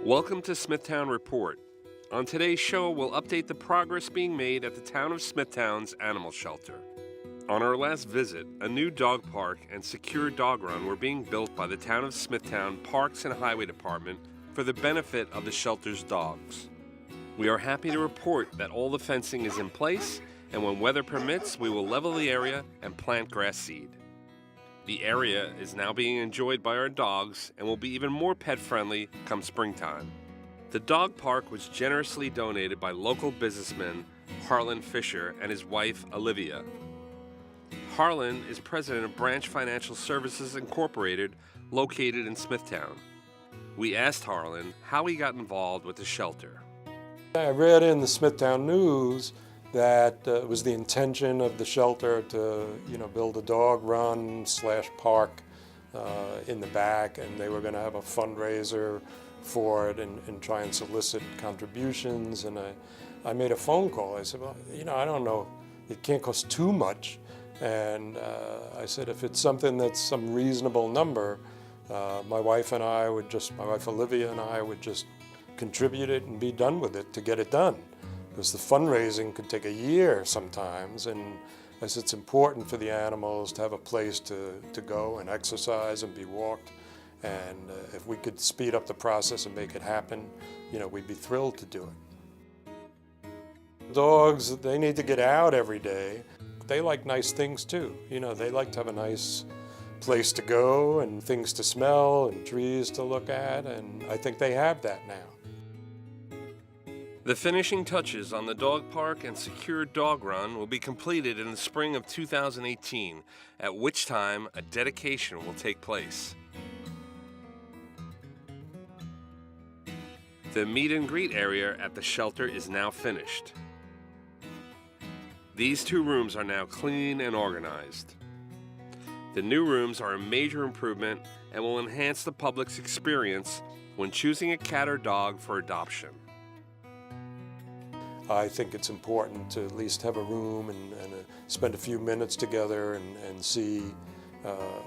Welcome to Smithtown Report. On today's show, we'll update the progress being made at the town of Smithtown's animal shelter. On our last visit, a new dog park and secure dog run were being built by the town of Smithtown Parks and Highway Department for the benefit of the shelter's dogs. We are happy to report that all the fencing is in place, and when weather permits, we will level the area and plant grass seed. The area is now being enjoyed by our dogs and will be even more pet-friendly come springtime. The dog park was generously donated by local businessman Harlan Fisher and his wife Olivia. Harlan is president of Branch Financial Services Incorporated, located in Smithtown. We asked Harlan how he got involved with the shelter. I read in the Smithtown News that it was the intention of the shelter to, build a dog run / park in the back, and they were going to have a fundraiser for it and try and solicit contributions. And I made a phone call. I said, well, I don't know, it can't cost too much. And I said, if it's something that's some reasonable number, my wife Olivia and I would just contribute it and be done with it to get it done. Because the fundraising could take a year sometimes, and I said it's important for the animals to have a place to go and exercise and be walked. And if we could speed up the process and make it happen, we'd be thrilled to do it. Dogs, they need to get out every day. They like nice things too. They like to have a nice place to go and things to smell and trees to look at, and I think they have that now. The finishing touches on the dog park and secure dog run will be completed in the spring of 2018, at which time a dedication will take place. The meet and greet area at the shelter is now finished. These two rooms are now clean and organized. The new rooms are a major improvement and will enhance the public's experience when choosing a cat or dog for adoption. I think it's important to at least have a room and spend a few minutes together and see,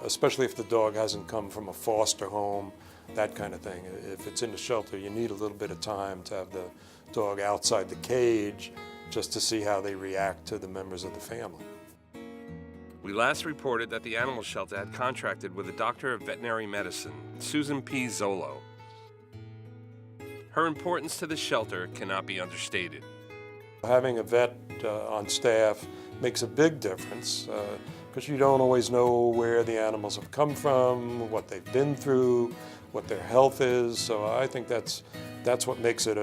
especially if the dog hasn't come from a foster home, that kind of thing. If it's in the shelter, you need a little bit of time to have the dog outside the cage just to see how they react to the members of the family. We last reported that the animal shelter had contracted with a doctor of veterinary medicine, Susan P. Zolo. Her importance to the shelter cannot be understated. Having a vet on staff makes a big difference because you don't always know where the animals have come from, what they've been through, what their health is. So I think that's what makes it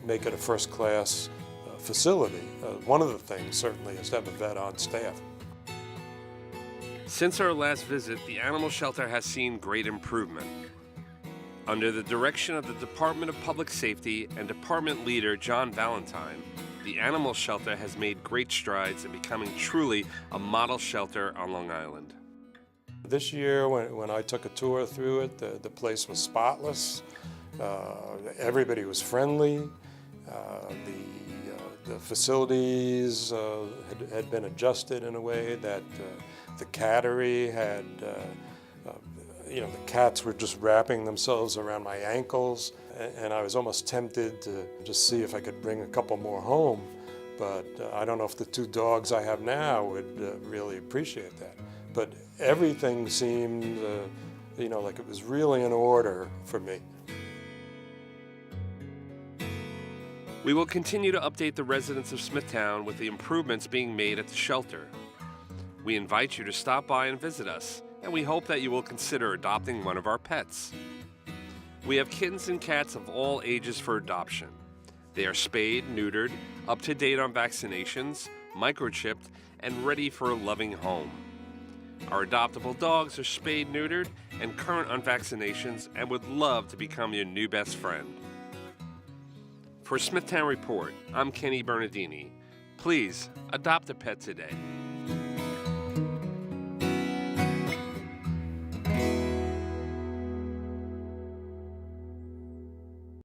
make it a first-class facility. One of the things certainly is to have a vet on staff. Since our last visit, the animal shelter has seen great improvement. Under the direction of the Department of Public Safety and Department Leader John Valentine, the animal shelter has made great strides in becoming truly a model shelter on Long Island. This year, when I took a tour through it, the place was spotless. Everybody was friendly. The facilities had been adjusted in a way that the cattery had the cats were just wrapping themselves around my ankles, and I was almost tempted to just see if I could bring a couple more home, but I don't know if the two dogs I have now would really appreciate that. But everything seemed, like it was really in order for me. We will continue to update the residents of Smithtown with the improvements being made at the shelter. We invite you to stop by and visit us, and we hope that you will consider adopting one of our pets. We have kittens and cats of all ages for adoption. They are spayed, neutered, up to date on vaccinations, microchipped, and ready for a loving home. Our adoptable dogs are spayed, neutered, and current on vaccinations and would love to become your new best friend. For Smithtown Report, I'm Kenny Bernardini. Please adopt a pet today.